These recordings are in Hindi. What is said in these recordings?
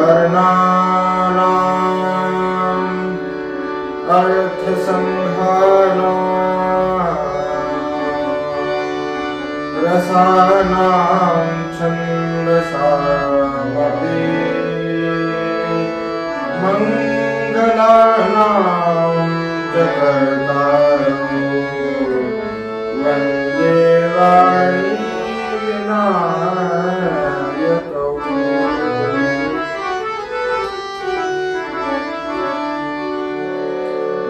वर्णानाम् अर्थसंहारा रसानां छन्दसामपि मंगलानां जगर्तारं वन्दे वाणी विनायकौ।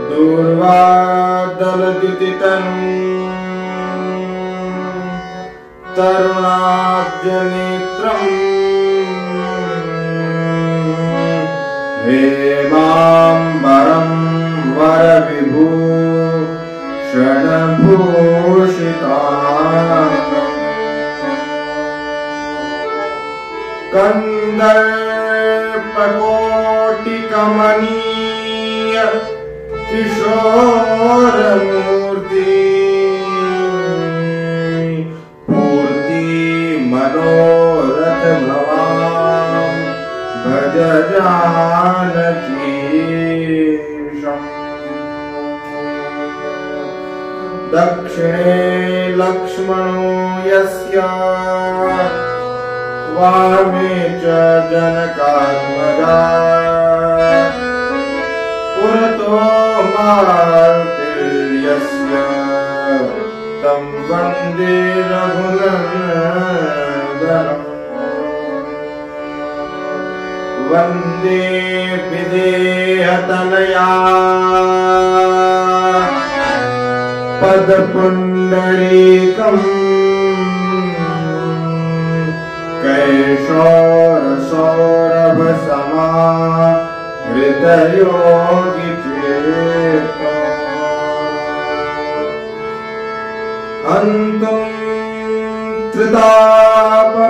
दूर्वादलद्युतितनुं तरुणाब्जनेत्रम् हेमाम्बरं वरविभूषणभूषिताङ्गम् कन्दर्पकोटिकमनीय किशोरमूर्ति मनोरथ भवां भज जानकीशम्। दक्षिणे लक्ष्मणो यस्य वामे च जनकात्मजा पुरतो मारुतिर्यस्य तं वन्दे रघुनन्दनम्। वन्दे विदेहतनया पदपुण्डरीकम् कैशोरसौरभसमा हृदयोगिचेतो हन्तुं त्रितापमनिशम्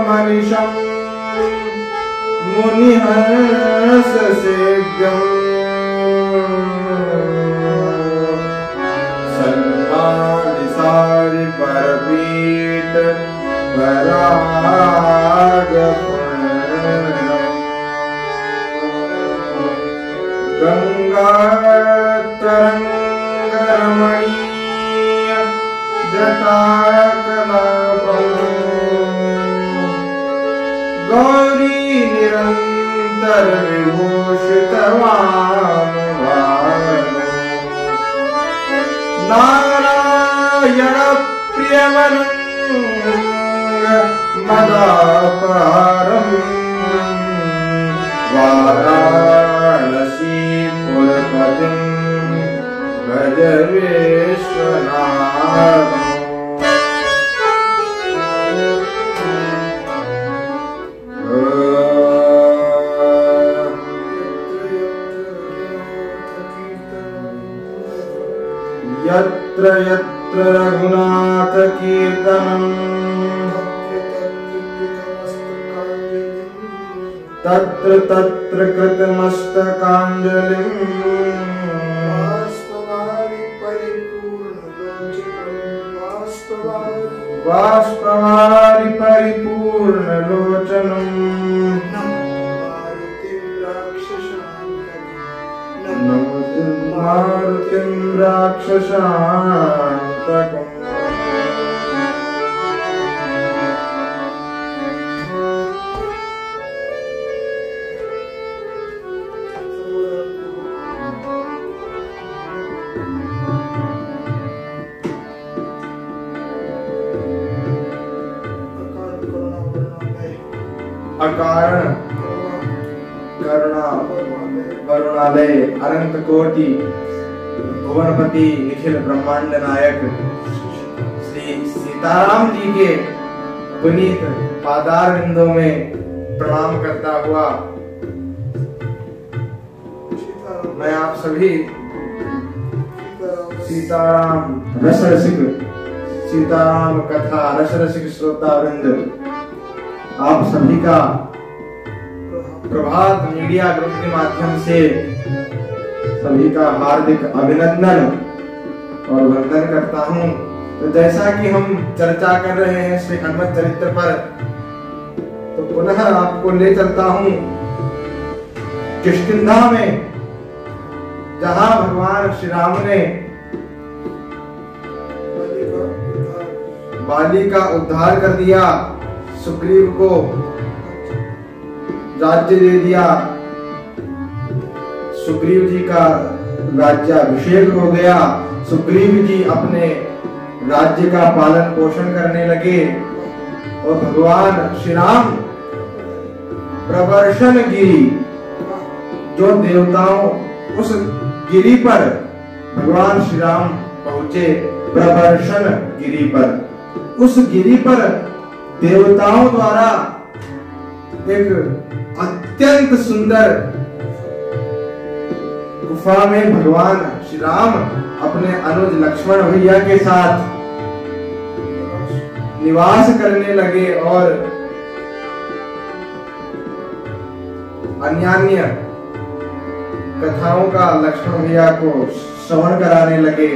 मुनिहर्षसेव्यम् सन्मानिसारि परपीठ परागपुण्यम् गङ्गातरङ्गरमणीय जटाकलापम् गौरी निरन्तर विभूषितवामभागम् नारायण प्रियवरं मदापहारम् वाराणसीपुरपतिं भज विश्वनाथम्। यत्र यत्र रघुनाथ कीर्तनं तत्र तत्र कृतमस्तकाञ्जलिं बाष्पवारि परिपूर्णलोचनं मारुतिं राक्षसान्तकम्। अकारण करुणा वरुणालय अनंत कोटि भुवनपति निखिल ब्रह्मांड नायक श्री सीताराम जी के पुनीत पादार बिंदों में प्रणाम करता हुआ मैं आप सभी सीताराम रस रसिक सीताराम कथा रस रसिक श्रोता वृंद आप सभी का प्रभात मीडिया ग्रुप के माध्यम से सभी का हार्दिक अभिनंदन और वंदन करता हूं। तो जैसा कि हम चर्चा कर रहे हैं श्री हनुमत चरित्र पर, तो पुनः आपको ले चलता हूं किष्किंधा में, जहां भगवान श्री राम ने बाली का उद्धार कर दिया, सुग्रीव को राज्य दे दिया, सुग्रीव जी का राज्याभिषेक हो गया, सुग्रीव जी अपने राज्य का पालन पोषण करने लगे और भगवान श्री राम प्रवर्षण गिरी, जो देवताओं, उस गिरी पर भगवान श्री राम पहुंचे, प्रवर्षण गिरी पर। उस गिरी पर देवताओं द्वारा एक अत्यंत सुंदर गुफा में भगवान श्री राम अपने अनुज लक्ष्मण भैया के साथ निवास करने लगे और अन्य कथाओं का लक्ष्मण भैया को श्रवण कराने लगे।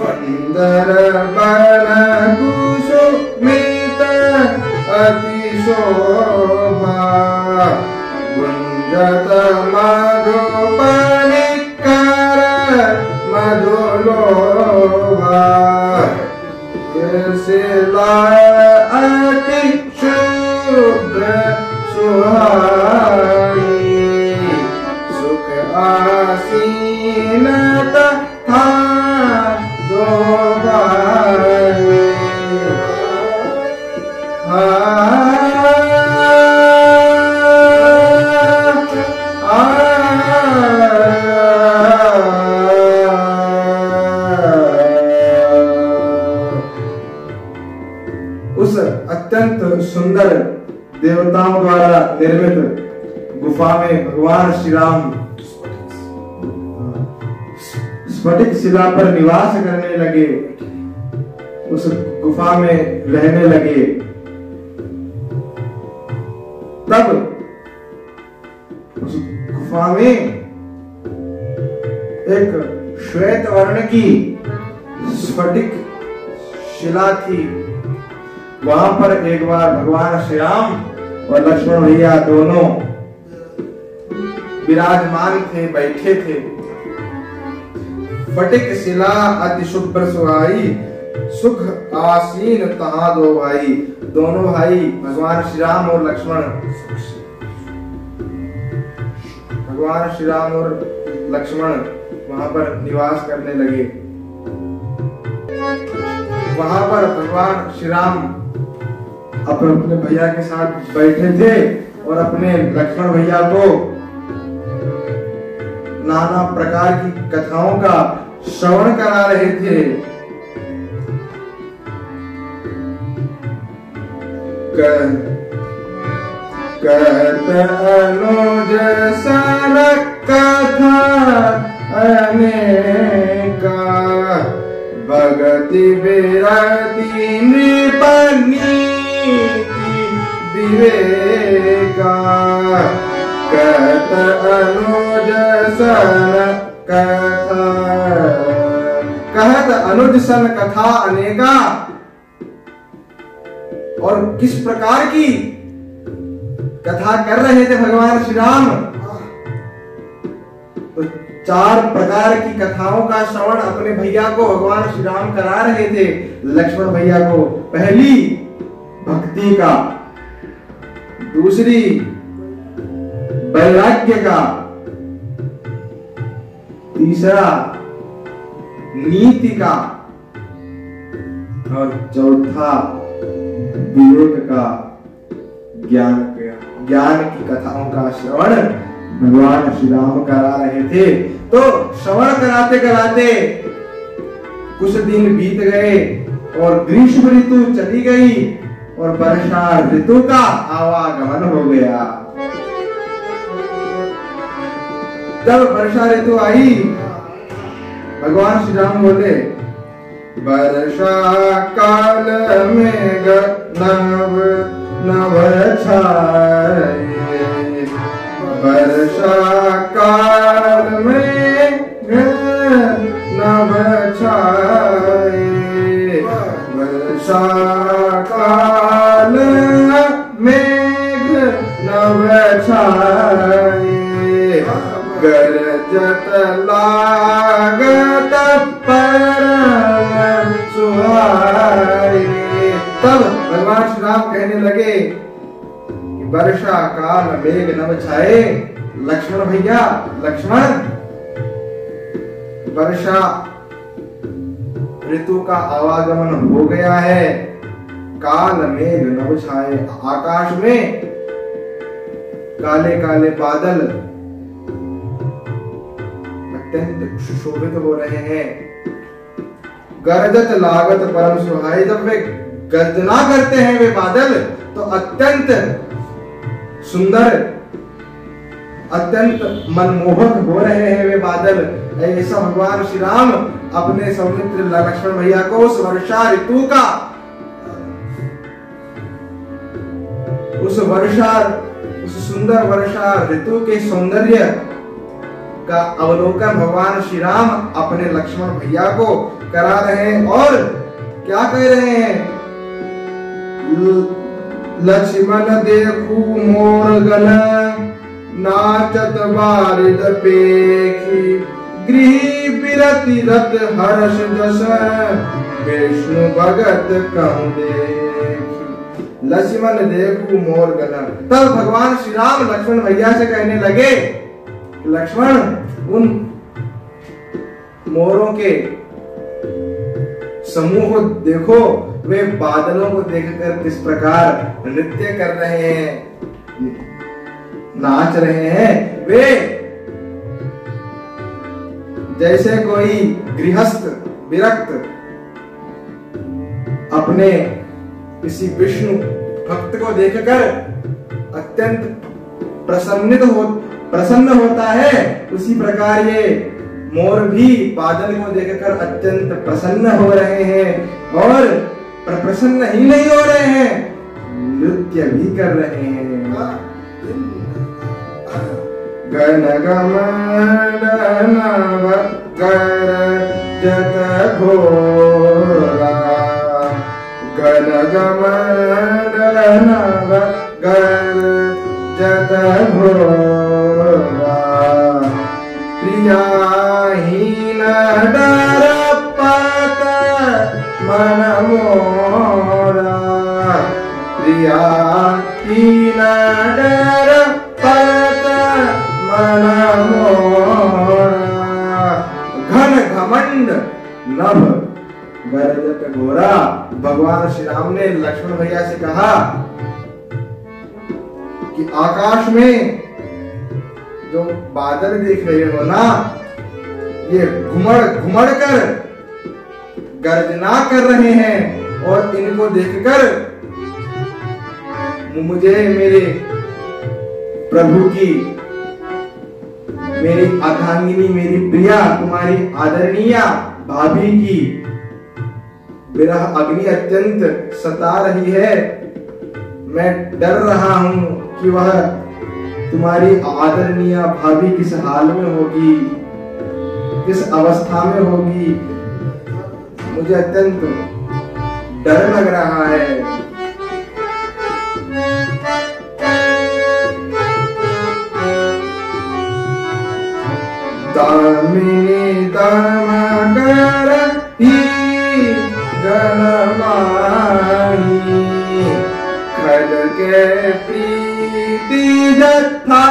सुंदर बन कुसुमित अति शोभा, गुंजत मधुपनिकर मधुलोभा, अति शुभ्र सुहाई, सुख आसीन तथा उस अत्यंत सुंदर देवताओं द्वारा निर्मित गुफा में भगवान श्री राम स्फटिक शिला पर निवास करने लगे, उस गुफा में रहने लगे। तब उस गुफा में एक श्वेत वर्ण की स्फटिक शिला थी। वहां पर एक बार भगवान श्री राम और लक्ष्मण भैया दोनों विराजमान थे, बैठे थे। फटिक शिला अति शुभ्र सुहाई, सुख आसीन तहां दो भाई। दोनों भाई भगवान श्री राम और लक्ष्मण, भगवान श्री राम और लक्ष्मण वहां पर निवास करने लगे। वहां पर भगवान श्री राम अपने भैया के साथ बैठे थे और अपने लक्ष्मण भैया को नाना प्रकार की कथाओं का श्रवण करा रहे थे। कहत अनुज सन कथा अनेका, भगति विरति नृपनीति विवेका। कहत अनुज सन कथा, कहत अनुज सन कथा अनेका। और किस प्रकार की कथा कर रहे थे भगवान श्री राम? तो 4 प्रकार की कथाओं का श्रवण अपने भैया को भगवान श्री राम करा रहे थे, लक्ष्मण भैया को। पहली भक्ति का, दूसरी वैराग्य का, तीसरा नीति का और चौथा विवेक का, ज्ञान की कथाओं का श्रवण भगवान श्री राम करा रहे थे। तो श्रवण कराते कराते कुछ दिन बीत गए और ग्रीष्म ऋतु चली गई और वर्षा ऋतु का आवागमन हो गया। जब वर्षा ऋतु आई, भगवान श्री राम बोले, वर्षा काल में नव नव छाए, वर्षा काल में नव छाए, वर्षा काल जत लागत परम सुहाए। तब भगवान श्री राम कहने लगे कि वर्षा काल मेघ नभ छाए। लक्ष्मण भैया, लक्ष्मण, वर्षा ऋतु का आवागमन हो गया है। काल मेघ नभ छाए, आकाश में काले काले बादल अत्यंत सुशोभित हो रहे हैं। गरजत लागत परम सुहाई, जब वे गर्जना करते हैं वे बादल तो अत्यंत सुंदर, अत्यंत मनमोहक हो रहे हैं वे बादल। ऐसा भगवान श्री राम अपने सौमित्र लक्ष्मण भैया को उस वर्षा ऋतु का, उस सुंदर वर्षा ऋतु के सौंदर्य का अवलोकन भगवान श्री राम अपने लक्ष्मण भैया को करा रहे हैं। और क्या कह रहे हैं? लक्ष्मण देखू मोर गण, नाचत बारिद पेखी, गृह बिरति रत हर्ष जस, विष्णु भगत कहूं देखी। लक्ष्मण देखू मोर गण। तब भगवान श्री राम लक्ष्मण भैया से कहने लगे, लक्ष्मण, उन मोरों के समूह को देखो, वे बादलों को देखकर किस प्रकार नृत्य कर रहे हैं, नाच रहे हैं। वे जैसे कोई गृहस्थ विरक्त अपने किसी विष्णु भक्त को देखकर अत्यंत प्रसन्न होता है, उसी प्रकार ये मोर भी बादल को देखकर अत्यंत प्रसन्न हो रहे हैं। और प्रसन्न ही नहीं हो रहे हैं, नृत्य भी कर रहे हैं। गण गमन गरजत घोरा, गण गमन गरजत घोरा, प्रियाहीन डरपत मन मोरा, प्रियाहीन डरपत मन मोरा, घन घमंड नभ गरजत घोरा। भगवान श्री राम ने लक्ष्मण भैया से कहा कि आकाश में जो बादल देख रहे हो ना, ये घुमड़ घुमड़ कर गर्जना कर रहे हैं। और इनको देखकर मुझे मेरे प्रभु की, मेरी अर्धांगिनी, मेरी प्रिया, तुम्हारी आदरणीय भाभी की विरह अग्नि अत्यंत सता रही है। मैं डर रहा हूं कि वह तुम्हारी आदरणीय भाभी किस हाल में होगी, किस अवस्था में होगी। मुझे अत्यंत डर लग रहा है। दामिनी दामगर ही गणमाई, खल के प्रीति जथा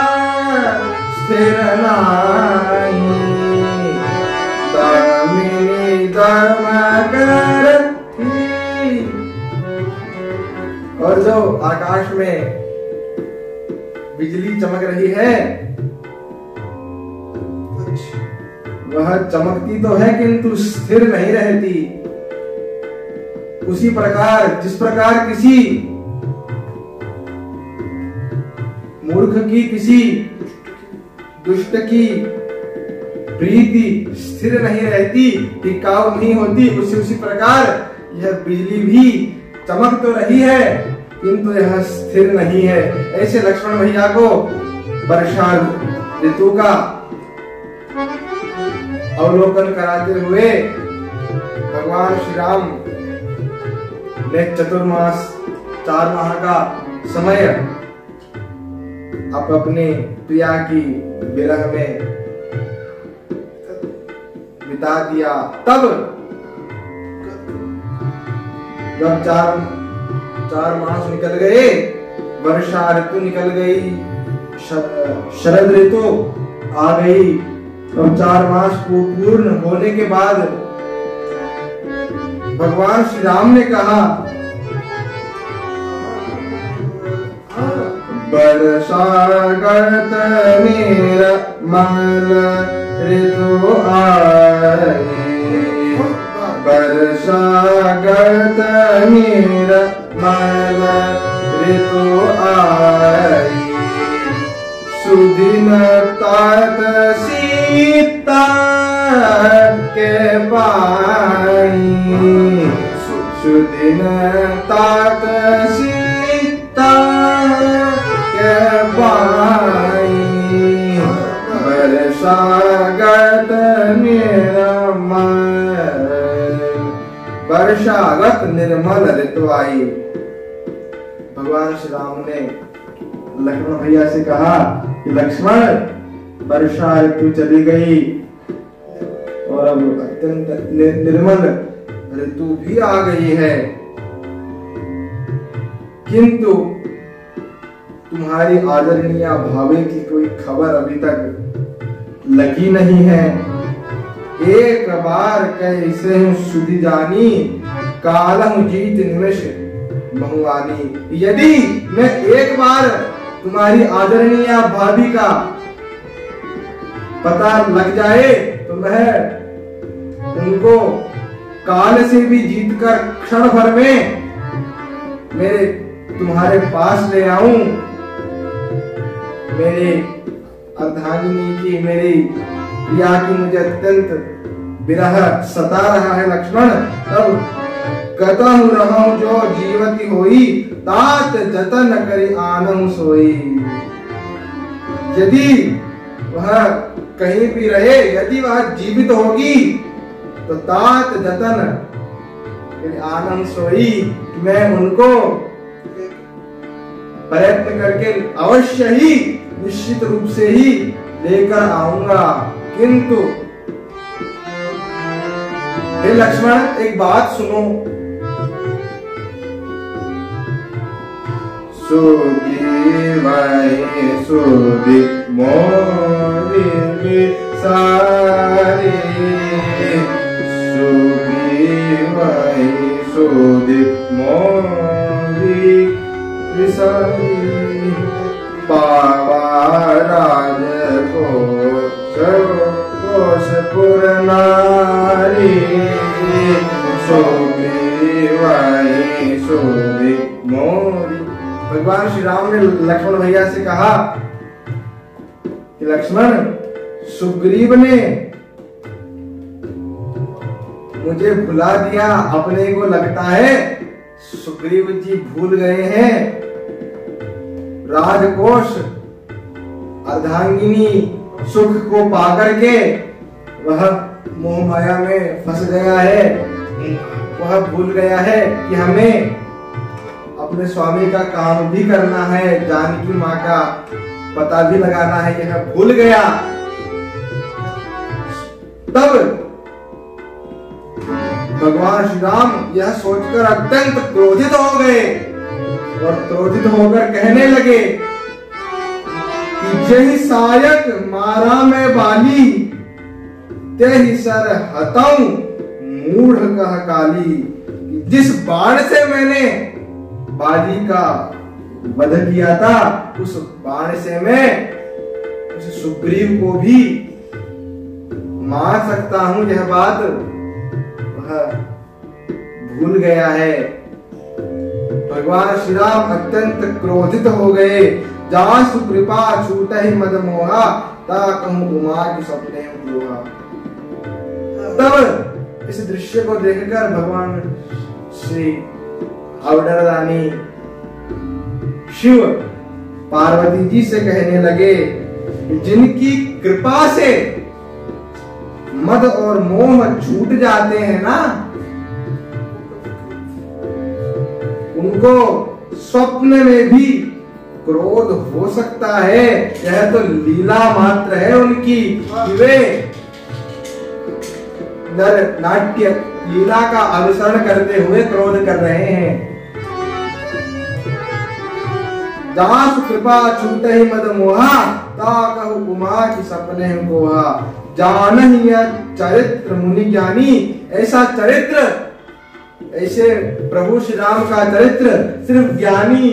स्थिर नाई, दामिनी दामगर ही। और जो आकाश में बिजली चमक रही है, वह चमकती तो है किंतु स्थिर नहीं रहती। उसी प्रकार जिस प्रकार किसी मूर्ख की, किसी दुष्ट की प्रीति स्थिर नहीं रहती, टिकाऊ नहीं होती, उसी प्रकार यह बिजली भी चमक तो रही है किंतु यह स्थिर नहीं है। ऐसे लक्ष्मण भैया को वर्षा ऋतु का अवलोकन कराते हुए भगवान श्री राम ने चतुर्मास 4 माह का समय अब अपने प्रिया की विरह में बिता दिया। तब जब चार मास निकल गए, वर्षा ऋतु निकल गई, शरद ऋतु आ गई। तो 4 मास को पूर्ण होने के बाद भगवान श्री राम ने कहा, बरसागत मेरा मल ऋतु आए, बरसागत मेरा मल ऋतु आए, सुदिन तात सीता के पाई, सुदिन तात सीता के पाई, वर्षागत निर्मल, वर्षागत निर्मल ऋतु आई। भगवान श्री राम ने लक्ष्मण भैया से कहा कि लक्ष्मण, वर्षा ऋतु चली गई और अब अत्यंत निर्मल ऋतु भी आ गई है, किंतु तुम्हारी आदरणीय भावे की कोई खबर अभी तक लगी नहीं है। एक बार कैसे सुधि जानी, कालहु जीत निमिष बहुआनी। यदि मैं एक बार तुम्हारी आदरणीय भाभी का पता लग जाए तो मैं उनको काल से भी जीतकर क्षण भर में मेरे तुम्हारे पास ले आऊं। मेरे अर्धांगिनी की, मेरी प्रिया की मुझे अत्यंत विरह सता रहा है लक्ष्मण। तब कतहु रहूं जो जीवती होई, तात जतन करी आनंद सोई। यदि वह कहीं भी रहे, यदि वह जीवित होगी तो तात जतन करी आनंद सोई, मैं उनको प्रयत्न करके अवश्य ही, निश्चित रूप से ही लेकर आऊंगा। किंतु हे लक्ष्मण, एक बात सुनो। सुग्रीवाय सुधि मोहि सारे, सुग्रीवाय सुधि मोहि सारे, पावा राज कोशपुर नारी, सुग्रीवाय सुधि मोहि। भगवान श्री राम ने लक्ष्मण भैया से कहा कि लक्ष्मण, सुग्रीव ने मुझे भुला दिया। अपने को लगता है सुग्रीव जी भूल गए हैं राजकोष, अर्धांगिनी सुख को पाकर के वह मोह माया में फंस गया है। वह भूल गया है कि हमें अपने स्वामी का काम भी करना है, जानकी माँ का पता भी लगाना है, यह भूल गया। तब भगवान श्री राम यह सोचकर अत्यंत क्रोधित हो गए और क्रोधित होकर कहने लगे कि जहि सायक मारा मैं बाली, तेहि सर हतऊ मूढ़ कह काली। जिस बाण से मैंने बाली का वध किया था, उस बाण से मैं उस सुग्रीव को भी मार सकता हूं, यह बात वह भूल गया है। भगवान श्री राम अत्यंत क्रोधित हो गए। जहां सुकृपा छूट ही मद मोहा, ता कहूं उमा की सपने दोहा। तब इस दृश्य को देखकर भगवान श्री अवडर रानी शिव पार्वती जी से कहने लगे, जिनकी कृपा से मद और मोह छूट जाते हैं ना, उनको स्वप्न में भी क्रोध हो सकता है। यह तो लीला मात्र है उनकी, वे नर नाट्य लीला का अनुसरण करते हुए क्रोध कर रहे हैं। दास कृपा छूटे ही मद मोहा, ता कहु उमा की सपने कोहा। जानहि यह चरित्र मुनि ज्ञानी, ऐसा चरित्र, ऐसे प्रभु श्री राम का चरित्र सिर्फ ज्ञानी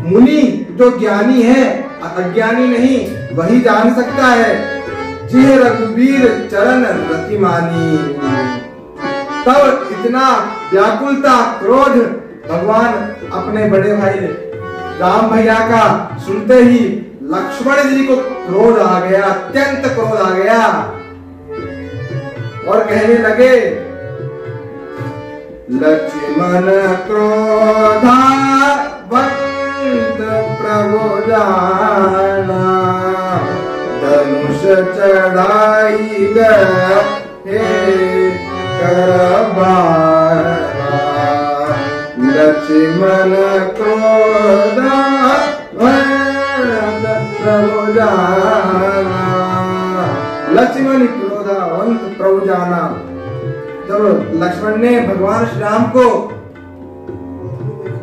मुनि, जो ज्ञानी है अज्ञानी नहीं, वही जान सकता है। जिह रघुवीर चरण रति मानी। तब इतना व्याकुलता क्रोध भगवान अपने बड़े भाई राम भैया का सुनते ही लक्ष्मण जी को क्रोध आ गया, अत्यंत क्रोध आ गया और कहने लगे, लक्ष्मण क्रोधा प्रभु जाना, धनुष चढ़ाई गए करबाना। लक्ष्मण क्रोधा प्रभु जाना। लक्ष्मण क्रोधावंत प्रभु जाना। जब लक्ष्मण ने भगवान श्री राम को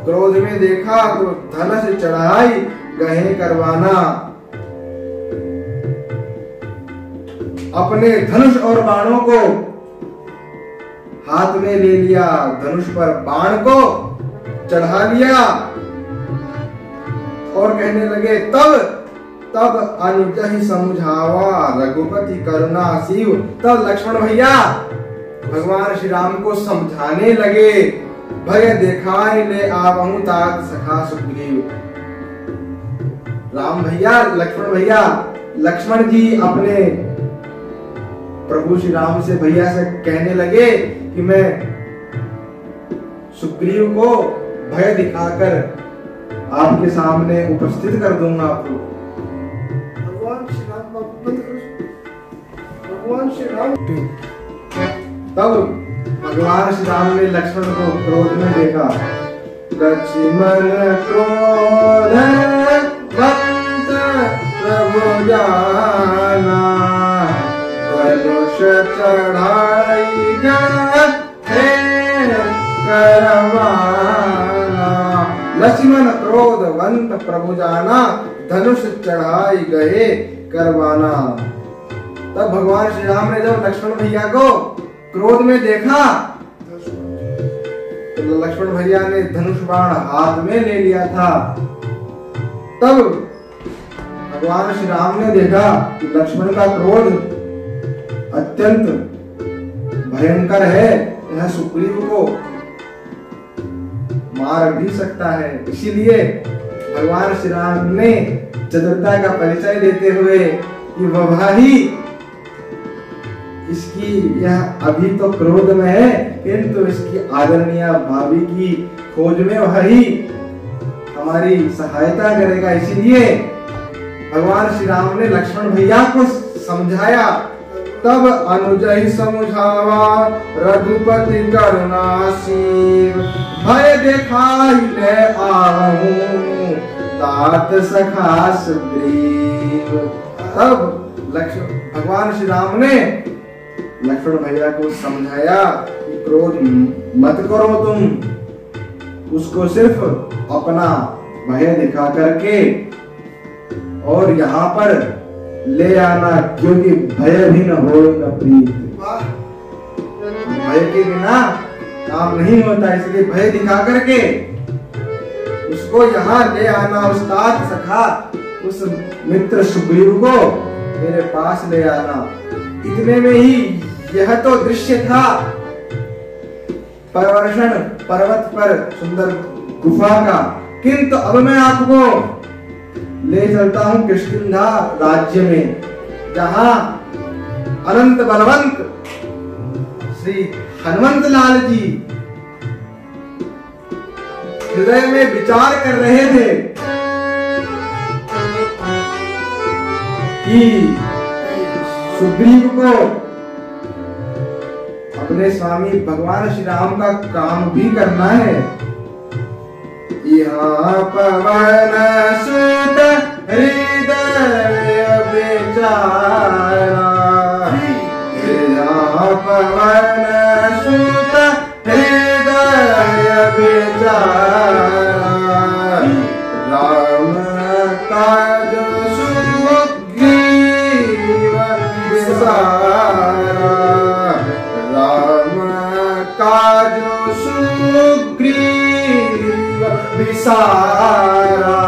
क्रोध में देखा तो धनुष चढ़ाई गहे करवाना। अपने धनुष और बाणों को हाथ में ले लिया, धनुष पर बाण को चढ़ा लिया और कहने लगे, तब अनुज ही समझावा रघुपति करुणा शिव। तब लक्ष्मण भैया भगवान श्री राम को समझाने लगे, भय देखाई ले आवहु तात सखा सुग्रीव। राम भैया, लक्ष्मण भैया, लक्ष्मण जी अपने प्रभु श्री राम से भैया से कहने लगे कि मैं सुग्रीव को भय दिखाकर आपके सामने उपस्थित कर दूंगा आपको। भगवान श्री राम तब भगवान श्री राम ने लक्ष्मण को क्रोध में देखा। लक्ष्मण क्रोध प्रभु जाना, धनुष चढ़ाई गए करवाना। लक्ष्मण क्रोधवंत प्रभु जाना, धनुष चढ़ाई गए करवाना। तब भगवान श्री राम ने जब लक्ष्मण भैया को क्रोध में देखा तो लक्ष्मण भैया ने धनुष बाण हाथ में ले लिया था। तब भगवान श्री राम ने देखा कि लक्ष्मण का क्रोध अत्यंत भयंकर है, यह सुग्रीव को मार भी सकता है। इसीलिए भगवान श्री राम ने चतुरता का परिचय देते हुए कि वह ही इसकी, यह अभी तो क्रोध में है किंतु इसकी आदरणीय भाभी की खोज में वह ही हमारी सहायता करेगा। इसीलिए भगवान श्री राम ने लक्ष्मण भैया को समझाया। तब अनुज ही समझावा रघुपति करुणासीव, भय देखाई ले आवहु तात सखा सुग्रीव। तब भगवान श्री राम ने लक्ष्मण भैया को समझाया कि क्रोध मत करो तुम, उसको सिर्फ अपना भय दिखा करके और यहाँ पर ले आना, क्योंकि भय भी न हो न प्रीत। भय के बिना काम नहीं होता, इसलिए भय दिखा करके उसको यहाँ ले आना। उस्ताद सखा, उस मित्र सुग्रीव को मेरे पास ले आना। इतने में ही यह तो दृश्य था परवर्षण पर्वत पर सुंदर गुफा का, किंतु अब मैं आपको ले चलता हूं किष्किंधा राज्य में, जहां अनंत बलवंत श्री हनुमंत लाल जी हृदय में विचार कर रहे थे कि सुग्रीव को अपने स्वामी भगवान श्री राम का काम भी करना है। यहाँ पवन सुत हृदय विचारा, पवन सुत हृदय विचारा राम काज सुग्रीव विसारा राम काज सुग्रीव विसारा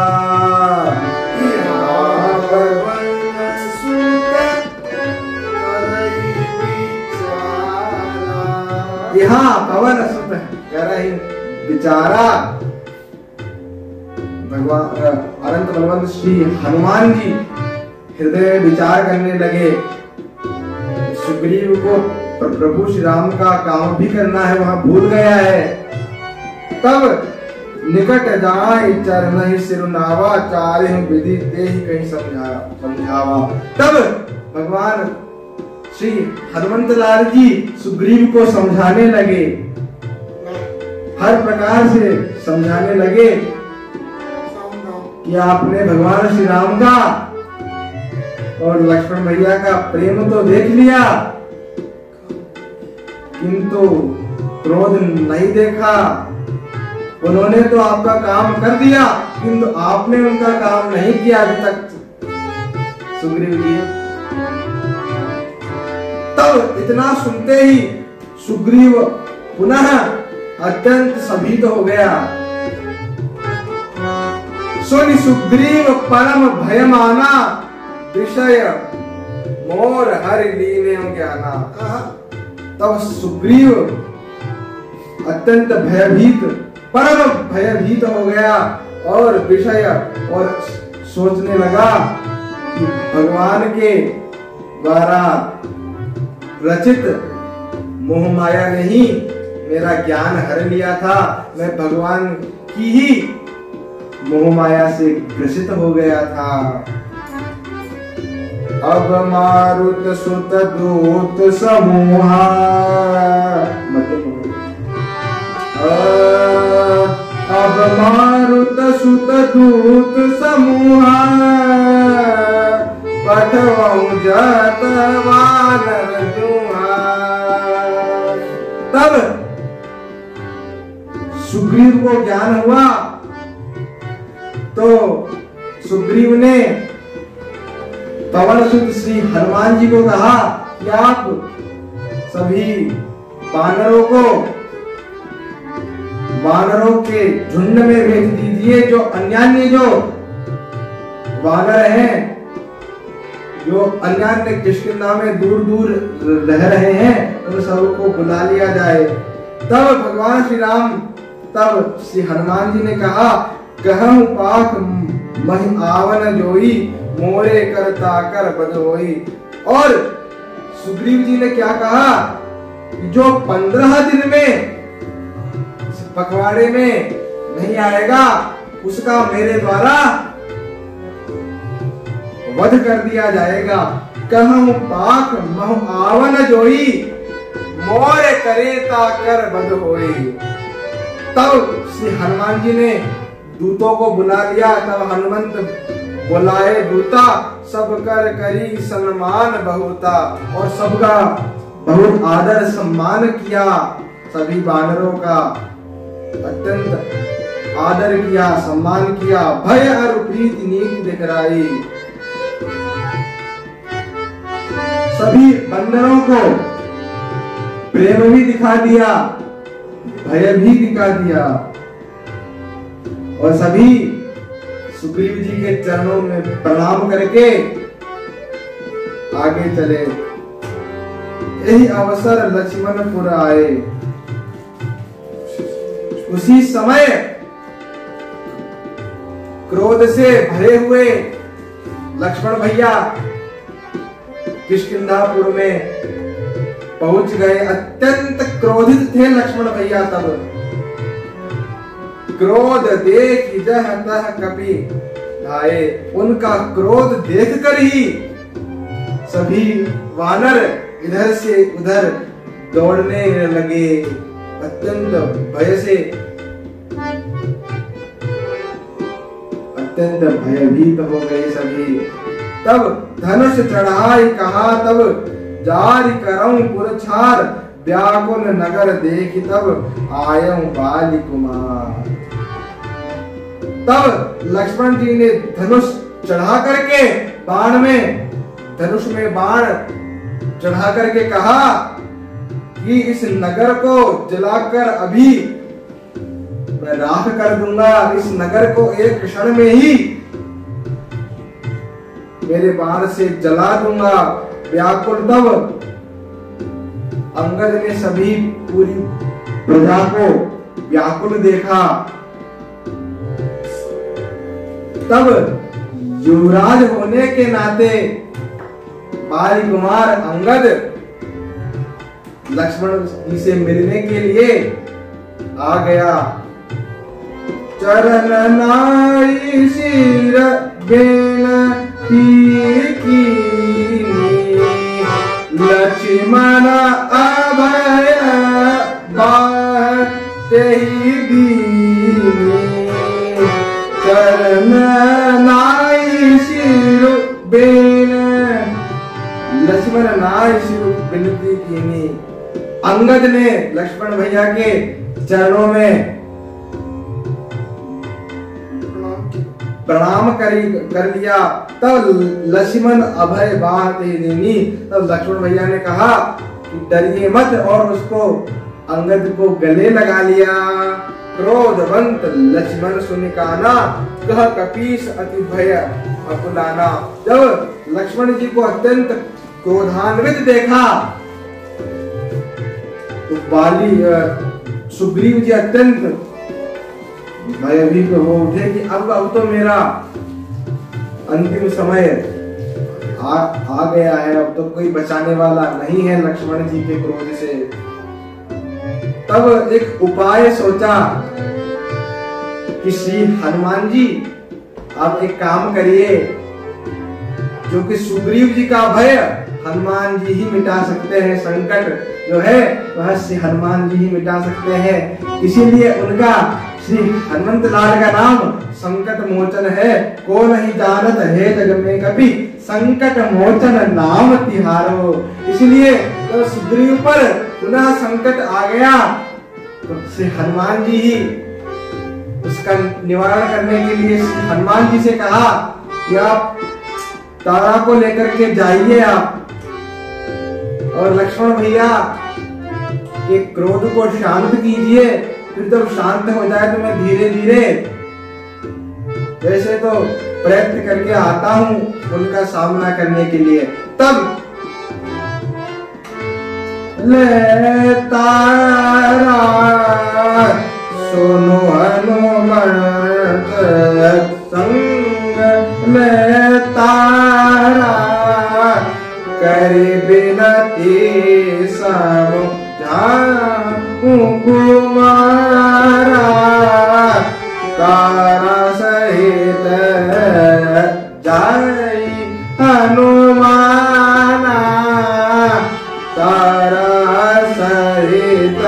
यहाँ पवन सुत करहि विचारा। भगवान अनंत बलवंत श्री हनुमान जी हृदय विचार करने लगे। सुग्रीव को प्रभु श्री राम का काम भी करना है, वहां भूल गया है। तब निकट जाए चरण ही सिरुनावा चारे विधि दे ही कहीं समझावा। तब भगवान श्री हनुमंत लाल जी सुग्रीव को समझाने लगे, हर प्रकार से समझाने लगे कि आपने भगवान श्री राम का और लक्ष्मण भैया का प्रेम तो देख लिया, किंतु क्रोध नहीं देखा। उन्होंने तो आपका काम कर दिया, किंतु आपने उनका काम नहीं किया अभी तक सुग्रीव जी। तब इतना सुनते ही सुग्रीव पुनः अत्यंत सभीत हो गया। सुनि सुग्रीव परम भयमाना विषय मोर हरि लीने ज्ञाना। तब सुग्रीव अत्यंत भयभीत परम भयभीत हो गया और विषय और सोचने लगा कि भगवान के द्वारा रचित मोह माया ने ही मेरा ज्ञान हर लिया था। मैं भगवान की ही मोह माया से ग्रसित हो गया था। अब मारुत सुत दूत समूहा अब मारुत सुत दूत समूहा पठवऊं जत वानर जुहा। तब सुग्रीव को ज्ञान हुआ तो सुग्रीव ने पवन सुत श्री हनुमान जी को कहा कि आप सभी वानरों के झुंड में भेज दीजिए। जो अन्यान्य जो वानर हैं, जो अन्यान्य किष्किंधा में दूर दूर रह रहे हैं, उन सबको बुला लिया जाए। तब भगवान श्री राम तब श्री हनुमान जी ने कहा कहूं पाक महि आवन जोई मोरे करता कर बदोई। और सुग्रीव जी ने क्या कहा, जो 15 दिन में पखवाड़े में नहीं आएगा उसका मेरे द्वारा वध कर दिया जाएगा। कहूं पाक महु आवन जोई मोरे करेता कर बद होई। तब श्री हनुमान जी ने दूतों को बुला लिया। तब हनुमंत बुलाए दूता सब कर करी सम्मान बहुता। और सबका बहुत आदर सम्मान किया, सभी वानरों का अत्यंत आदर किया, सम्मान किया। भय और प्रीति नीति दिखराई। सभी बंदरों को प्रेम भी दिखा दिया, भय भी दिखा दिया। और सभी सुग्रीव जी के चरणों में प्रणाम करके आगे चले। यही अवसर लक्ष्मणपुर आए। उसी समय क्रोध से भरे हुए लक्ष्मण भैया किष्किंधापुर में पहुंच गए। अत्यंत क्रोधित थे लक्ष्मण भैया। तब क्रोध देख जह तह कपि धाये। उनका क्रोध देखकर ही सभी वानर इधर से उधर दौड़ने लगे। अत्यंत भय से अत्यंत भयभीत हो गए सभी। तब धनुष चढ़ाई कहा तब जारी करऊं पुरछार व्याकुल नगर देख तब आयं बाली कुमार। तब लक्ष्मण जी ने धनुष चढ़ा करके धनुष में बाण चढ़ा करके कहा कि इस नगर को जलाकर अभी मैं राख कर दूंगा, इस नगर को एक क्षण में ही मेरे बाण से जला दूंगा। व्याकुल तब अंगद ने सभी पूरी प्रजा को व्याकुल देखा। तब युवराज होने के नाते बाली कुमार अंगद लक्ष्मण जी से मिलने के लिए आ गया। चरण नाई सिर बेनती कीनी, लक्ष्मण अभय बाटे दीनी। चरण नाई सिर बेन, लक्ष्मण नाई सिर बिनती कीनी। अंगद ने लक्ष्मण भैया के चरणों में प्रणाम कर लिया। तब लक्ष्मण अभय बात देनी। तब लक्ष्मण भैया ने कहा कि डरिए मत, और उसको अंगद को गले लगा लिया। क्रोधवंत लक्ष्मण सुनिकाना, कह कपीस अति भय अकुलाना। जब लक्ष्मण जी को अत्यंत क्रोधान्वित देखा तो बाली सुग्रीव जी अत्यंत भयभीत हो उठे कि अब तो मेरा अंतिम समय आ गया है, अब तो कोई बचाने वाला नहीं है लक्ष्मण जी के क्रोध से। तब एक उपाय सोचा कि श्री हनुमान जी आप एक काम करिए, जो कि सुग्रीव जी का भय हनुमान जी ही मिटा सकते हैं, संकट जो है वह श्री हनुमान जी ही मिटा सकते हैं। इसीलिए उनका श्री हनुमंत लाल का नाम संकट मोचन है। को नहीं जानत है जग में कभी, संकट मोचन नाम तिहारो। इसलिए तो सुग्रीव पर पुनः संकट आ गया तो श्री हनुमान जी ही उसका निवारण करने के लिए श्री हनुमान जी से कहा कि आप तारा को लेकर के जाइए आप, और लक्ष्मण भैया के क्रोध को शांत कीजिए। फिर जब शांत हो जाए तो मैं धीरे धीरे वैसे तो प्रयत्न करके आता हूं उनका सामना करने के लिए। तब ले तारा सुनो हनुमंत संग, ले तारा कर बिनती समझाऊं कुमारा। तारा सहित जाई हनुमाना, तारा सहित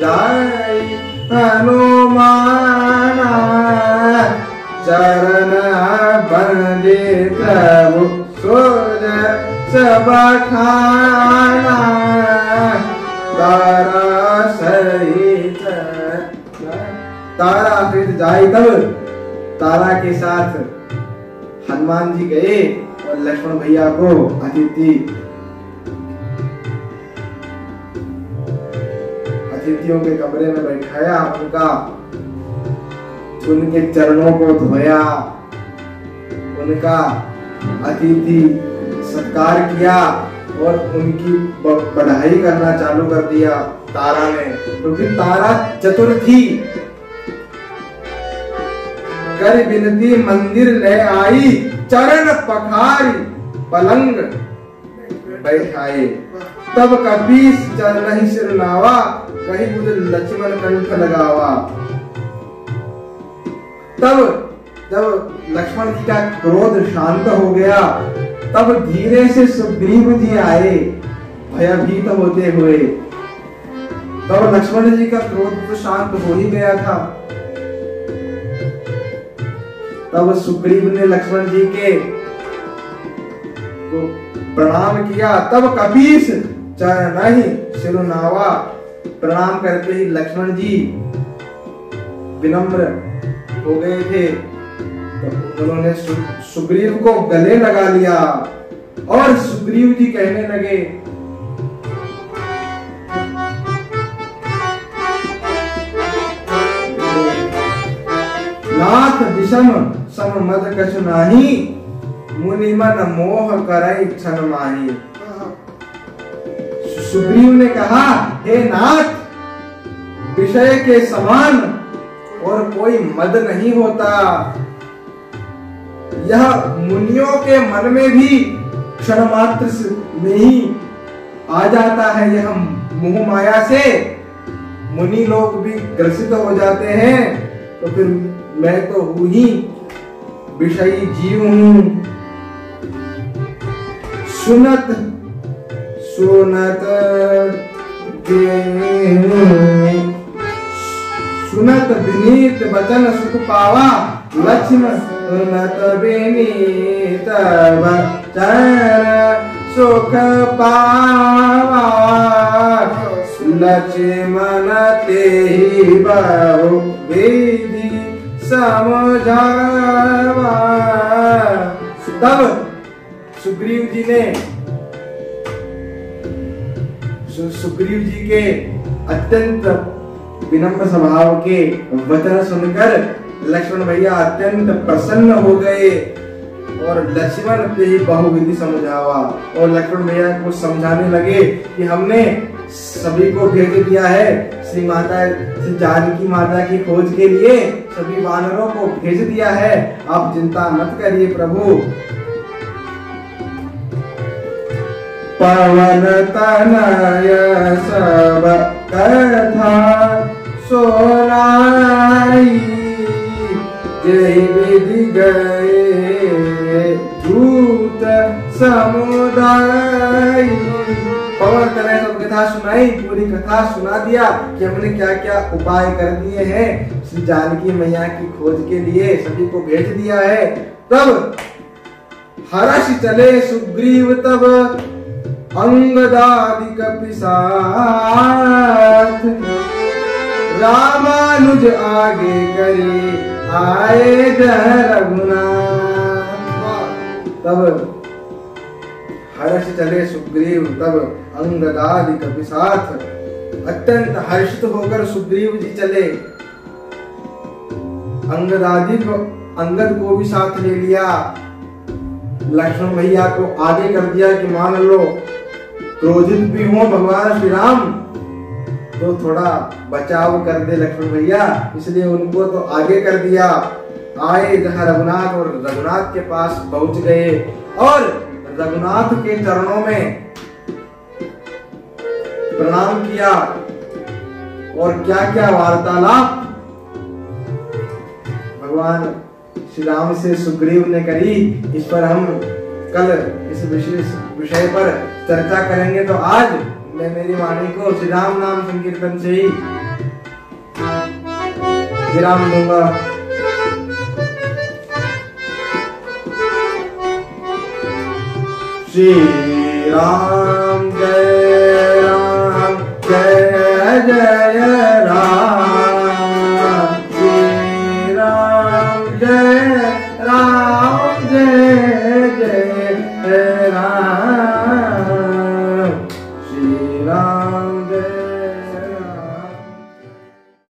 जाई हनुमाना। चरण बंदे प्रभु सोज सब खाना, तारा सहित तारा सहित जाई। तब तारा के साथ हनुमान जी गए और लक्ष्मण भैया को अतिथियों के कमरे में बैठाया, उनके चरणों को धोया, उनका अतिथि सत्कार किया और उनकी बढ़ाई करना चालू कर दिया तारा ने, क्योंकि तारा चतुर थी। कर बिनती मंदिर ले आई, चरण पखारी पलंग बैठाए। तब कपीस चरण सिर नावा, कहीं मुझे लक्ष्मण कंठ लगावा। तब जब लक्ष्मण जी का क्रोध शांत हो गया, तब धीरे से सुग्रीव जी आए भयभीत होते हुए। तब लक्ष्मण जी का क्रोध तो शांत हो ही गया था। तब सुग्रीव ने लक्ष्मण जी के को प्रणाम किया। तब कपीस चरण ही सिरुनावा। प्रणाम करते ही लक्ष्मण जी विनम्र हो गए थे, तो उन्होंने सुग्रीव को गले लगा लिया और सुग्रीव जी कहने लगे, नाथ विषम सम मद कछु नाही, मुनि मन मोह करई क्षण माही। सुग्रीव ने कहा, हे नाथ, विषय के समान और कोई मद नहीं होता। यह मुनियों के मन में भी क्षण मात्र में ही आ जाता है। यह मोह माया से मुनि लोग भी ग्रसित हो जाते हैं, तो फिर मैं तो हूं ही विषयी जीव हूं। सुनत सुनत सुनत विनीत वचन सुख पावा, लक्ष्मण सुनत विनीत वचन सुख पावा, लक्ष्मण तेहि बहु विधि समझावा। तब सुग्रीव जी ने सुग्रीव जी के अत्यंत विनम्र स्वभाव के वचन सुनकर लक्ष्मण भैया अत्यंत प्रसन्न हो गए और लक्ष्मण पे ही बहुविधि समझावा। और लक्ष्मण भैया को समझाने लगे कि हमने सभी को भेज दिया है, श्री जानकी माता की खोज के लिए सभी वानरों को भेज दिया है, आप चिंता मत करिए प्रभु। पवन तनय सब कथा सोनाई, जय विधि गए दूत समुदाय। पवन तनय सब कथा सुनाई, पूरी कथा सुना दिया कि हमने क्या क्या उपाय कर दिए हैं, श्री जानकी मैया की खोज के लिए सभी को भेज दिया है। तब हर्ष चले सुग्रीव तब अंगदादि कपि साथ, रामानुज आगे करे आए रघुनाथ। तब हर्ष चले सुग्रीव तब अंगदादि कपि साथ, अत्यंत हर्षित होकर सुग्रीव जी चले। अंगद को भी साथ ले लिया, लक्ष्मण भैया को आगे कर दिया कि मान लो क्रोधित भी हो भगवान श्री राम तो थोड़ा बचाव कर दे लक्ष्मण भैया, इसलिए उनको तो आगे कर दिया। आए जहाँ रघुनाथ और रघुनाथ के पास पहुंच गए और रघुनाथ के चरणों में प्रणाम किया। और क्या क्या वार्तालाप भगवान श्री राम से सुग्रीव ने करी, इस पर हम कल इस विषय पर चर्चा करेंगे। तो आज मैं मेरी वाणी को श्री राम नाम संकीर्तन से ही विराम दूंगा। श्री राम जय